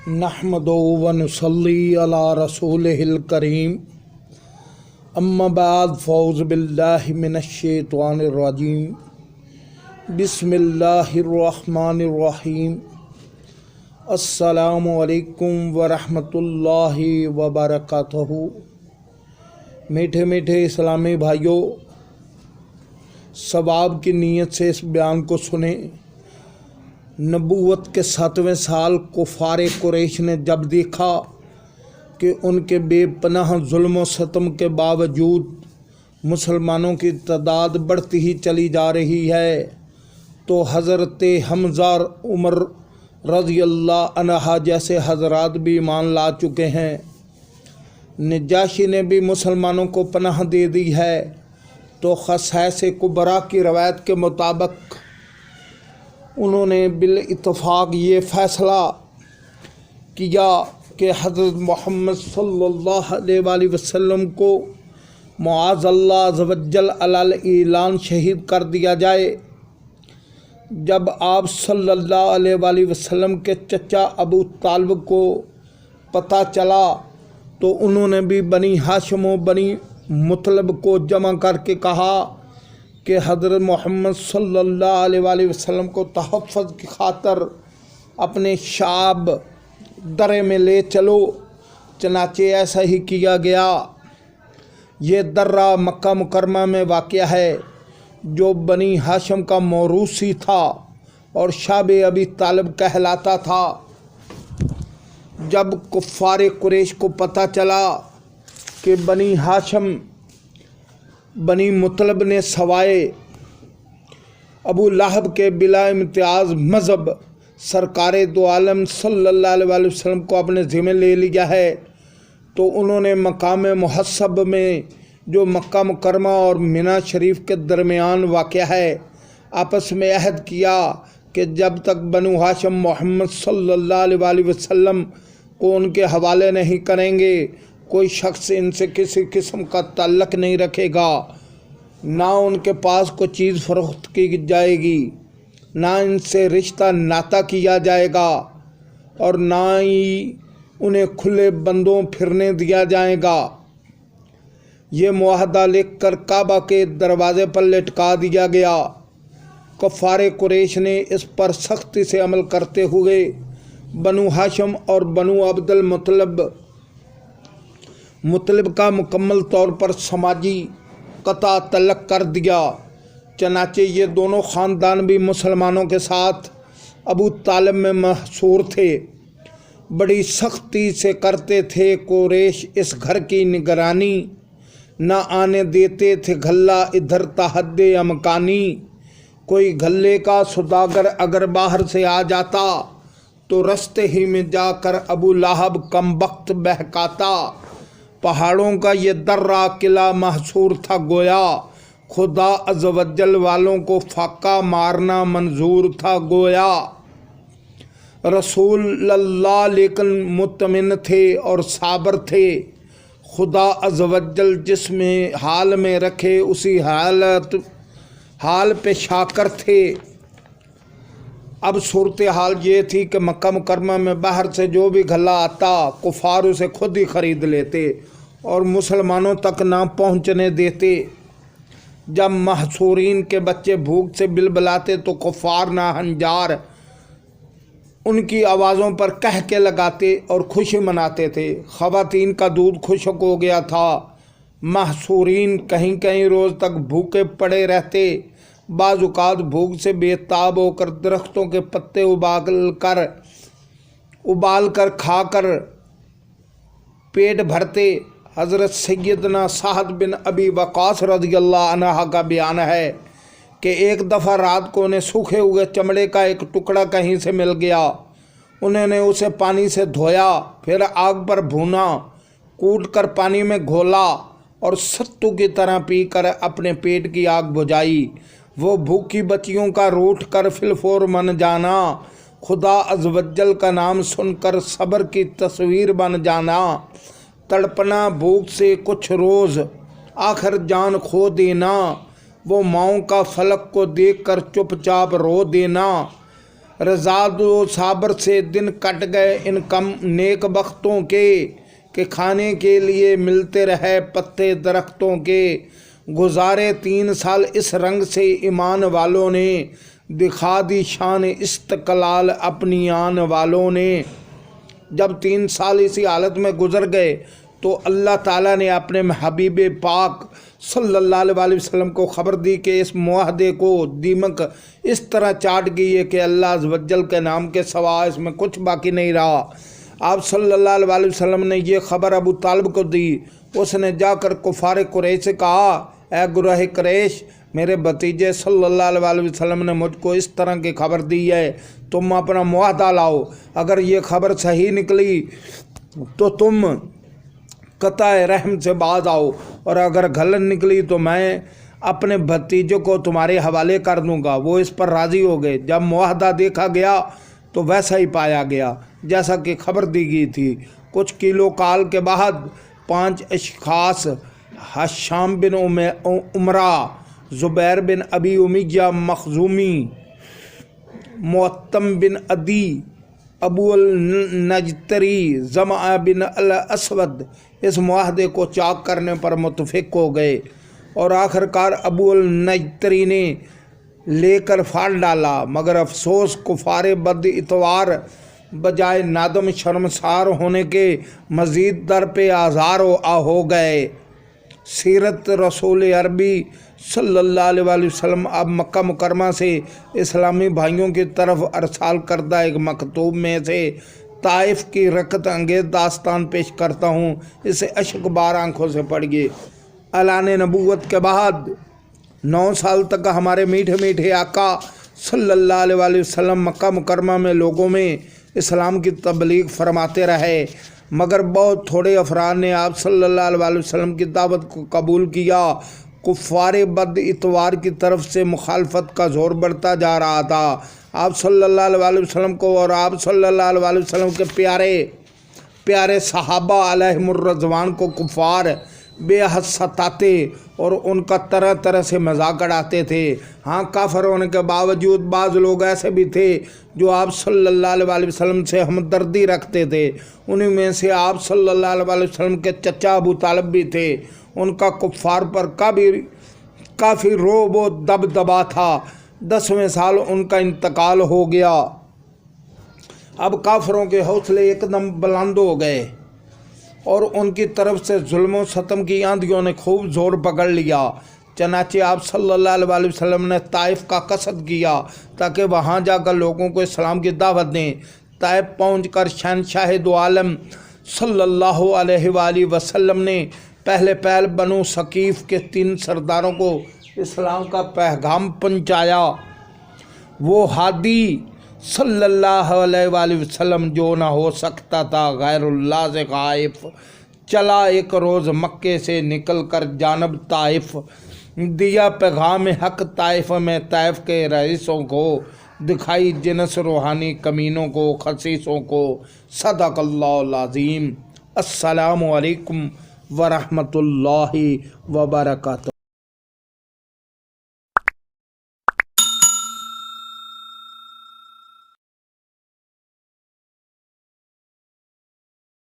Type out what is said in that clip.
नहमदुहु व नुसल्ली अला रसूलिहिल करीम अम्मा बाद फ़ौज़ बिल्लाहि मिनश्शैतानिर रजीम बिस्मिल्लाहिर्रहमानिर्रहीम अस्सलामु अलैकुम व रहमतुल्लाहि व बरकातुहू। मीठे मीठे इस्लामी भाइयों, सवाब की नीयत से इस बयान को सुने। नबूवत के 7वें साल कुफार कुरैश ने जब देखा कि उनके बेपनाह जुल्म व सितम के बावजूद मुसलमानों की तादाद बढ़ती ही चली जा रही है, तो हज़रत हमज़ा उमर रज़ी अल्लाह अन्हा जैसे हजरात भी ईमान ला चुके हैं। नजाशी ने भी मुसलमानों को पनाह दे दी है, तो ख़साइस कुबरा की रवायत के मुताबिक उन्होंने बिल इत्तफ़ाक़ ये फ़ैसला किया कि हज़रत मोहम्मद सल्लल्लाहु अलैहि वसल्लम को मुआज़ अल्लाह अज़्ज़ व जल अलल ऐलान शहीद कर दिया जाए। जब आप सल्लल्लाहु अलैहि वसल्लम के चचा अबू तालिब को पता चला तो उन्होंने भी बनी हाशिम व बनी मुतलब को जमा करके कहा कि हज़रत मोहम्मद सल्लल्लाहु अलैहि वसल्लम को तहफ़्फ़ुज़ की खातर अपने शाब दरे में ले चलो। चनाचे ऐसा ही किया गया। ये दर्रा मक्का मुकरमा में वाक़या है, जो बनी हाशिम का मौरूसी था और शाबे अबी तालिब कहलाता था। जब कुफ़ार कुरैश को पता चला कि बनी हाशिम बनी मुतलब ने सवाए अबू लहब के बिला इम्तियाज़ मज़हब सरकार दो आलम सल्लल्लाहु अलैहि वसल्लम को अपने ज़िम्मे ले लिया है, तो उन्होंने मकाम मुहस्सब में, जो मक्का मुकरमा और मिना शरीफ के दरमियान वाक़या है, आपस में अहद किया कि जब तक बनु हाशिम मोहम्मद सल्लल्लाहु अलैहि वसल्लम को उनके हवाले नहीं करेंगे, कोई शख्स इनसे किसी किस्म का ताल्लुक़ नहीं रखेगा। ना उनके पास कोई चीज़ फ़रोख्त की जाएगी, ना इनसे रिश्ता नाता किया जाएगा, और ना ही उन्हें खुले बंदों फिरने दिया जाएगा। ये मुआहदा लिख कर काबा के दरवाज़े पर लटका दिया गया। कुफ़ार कुरैश ने इस पर सख्ती से अमल करते हुए बनु हाशिम और बनु अब्दुल मुतलब का मुकम्मल तौर पर समाजी कता तलक कर दिया। चनाचे ये दोनों ख़ानदान भी मुसलमानों के साथ अबू तालिब में महसूर थे। बड़ी सख्ती से करते थे कुरैश इस घर की निगरानी, न आने देते थे गल्ला इधर तहद्दे अमकानी। कोई गल्ले का सौदागर अगर बाहर से आ जाता तो रस्ते ही में जाकर अबू लहब कमबख्त बहकाता। पहाड़ों का ये दर्रा किला महसूर था गोया, खुदा अज़्ज़ व जल वालों को फाका मारना मंजूर था गोया। रसूलुल्लाह लेकिन मुतमिन थे और साबर थे। खुदा अज़्ज़ व जल जिसमें हाल में रखे उसी हाल पे शाकर थे। अब सूरत हाल ये थी कि मक्का मुकरमा में बाहर से जो भी गल्ला आता, कुफार उसे खुद ही ख़रीद लेते और मुसलमानों तक ना पहुँचने देते। जब महसूरीन के बच्चे भूख से बिलबिलाते तो कुफार ना हंजार उनकी आवाज़ों पर कह के लगाते और खुशी मनाते थे। ख़वातीन का दूध खुश्क हो गया था। महसूरीन कहीं कहीं रोज़ तक भूखे पड़े रहते। बाज़ औक़ात भूख से बेताब होकर दरख्तों के पत्ते उबाल कर खाकर पेट भरते। हज़रत सैयदना साद बिन अबी वक़ास रज़ियल्लाहु अन्हा का बयान है कि एक दफ़ा रात को उन्हें सूखे हुए चमड़े का एक टुकड़ा कहीं से मिल गया। उन्होंने उसे पानी से धोया, फिर आग पर भूना, कूट कर पानी में घोला और सत्तू की तरह पीकर अपने पेट की आग बुझाई। वो भूखी बच्चियों का रूठ कर फिलफोर मन जाना, खुदा अज़्ज़ व जल का नाम सुनकर सब्र की तस्वीर बन जाना, तड़पना भूख से कुछ रोज़ आखिर जान खो देना, वो माओं का फलक को देखकर चुपचाप रो देना। रज़ाद व साबर से दिन कट गए इन कम नेक बख्तों के, कि खाने के लिए मिलते रहे पत्ते दरख्तों के। गुजारे 3 साल इस रंग से ईमान वालों ने, दिखा दी शान इस्तकलाल अपनी आन वालों ने। जब 3 साल इसी हालत में गुजर गए तो अल्लाह ताला ने अपने हबीब पाक सल्लल्लाहु अलैहि वसल्लम को ख़बर दी कि इस मुआहदे को दीमक इस तरह चाट गई है कि अल्लाह अज़्ज़ वजल के नाम के सिवा इसमें कुछ बाकी नहीं रहा। आप सल्लल्लाहु अलैहि वसल्लम ने ये ख़बर अबू तालिब को दी। उसने जाकर कुफार कुरैश से कहा, ए गुरह कुरैश, मेरे भतीजे सल्लल्लाहु अलैहि वसल्लम ने मुझको इस तरह की खबर दी है, तुम अपना मुआहदा लाओ। अगर ये खबर सही निकली तो तुम कताए रहम से बाज आओ, और अगर गलत निकली तो मैं अपने भतीजों को तुम्हारे हवाले कर दूंगा। वो इस पर राज़ी हो गए। जब मुआहदा देखा गया तो वैसा ही पाया गया जैसा कि खबर दी गई थी। कुछ किलो काल के बाद 5 अशखास, हशाम बिन उमरा, ज़ुबैर बिन अबी उमैया मखज़ूमी, मुअत्तम बिन अदी, अबू अल नजतरी, जमा बिन अल असवद इस मुआहदे को चाक करने पर मुतफिक हो गए, और आखिरकार अबू अल नजतरी ने लेकर फाड़ डाला। मगर अफसोस कुफारे बद इतवार बजाय नादम शर्मसार होने के मज़ीद दर पे आज़ार हो गए। सीरत रसूल अरबी सल्लल्लाहु अलैहि वसल्लम अब मक्का मुकरमा से इस्लामी भाइयों की तरफ अरसाल करदा एक मकतूब में से ताइफ की रकत अंगेज़ दास्तान पेश करता हूँ। इसे अशकबार आँखों से पढ़िए। ऐलान नबूवत के बाद 9 साल तक हमारे मीठे मीठे आका सल्लल्लाहु अलैहि वसल्लम मक्का मुकरमा में लोगों में इस्लाम की तबलीग फरमाते रहे, मगर बहुत थोड़े अफराद ने आप सल्लल्लाहु अलैहि वसल्लम की दावत को कबूल किया। कुफ़ार बद इतवार की तरफ से मुखालफत का ज़ोर बढ़ता जा रहा था। आप सल्लल्लाहु अलैहि वसल्लम को और आप सल्लल्लाहु अलैहि वसल्लम के प्यारे प्यारे सहाबा अलैहिमुर रिज़वान को कुफ़ार बेहद सताते और उनका तरह तरह से मजाक उड़ाते थे। हाँ, काफिर होने के बावजूद बाज़ लोग ऐसे भी थे जो आप सल्लल्लाहु अलैहि वसल्लम से हमदर्दी रखते थे। उन्हीं में से आप सल्लल्लाहु अलैहि वसल्लम के चचा अबू तालिब भी थे। उनका कुफ़ार पर काफ़ी रोब व दबदबा था। 10वें साल उनका इंतकाल हो गया। अब काफिरों के हौसले एकदम बुलंद हो गए और उनकी तरफ से जुल्म सतम की आंधियों ने खूब जोर पकड़ लिया। चनाचे आप सल्लल्लाहु अलैहि वसल्लम ने ताइफ का कसद किया ताकि वहाँ जाकर लोगों को इस्लाम की दावत दें। ताइफ पहुँचकर शहंशाह दो आलम सल्लल्लाहु अलैहि वसल्लम ने पहले पहल बनु सकीफ़ के 3 सरदारों को इस्लाम का पैगाम पहुँचाया। वो हादी सल्लल्लाहु अलैहि वसल्लम जो ना हो सकता था गैरुल्लाह से गायब, चला एक रोज़ मक्के से निकल कर जानब ताइफ, दिया पैगाम हक ताइफ में ताइफ के रईसों को, दिखाई जिनस रूहानी कमीनों को खसीसों को। सदक़ल्लाहुल अज़ीम। अस्सलामु अलैकुम व रहमतुल्लाहि व बरकातुहू।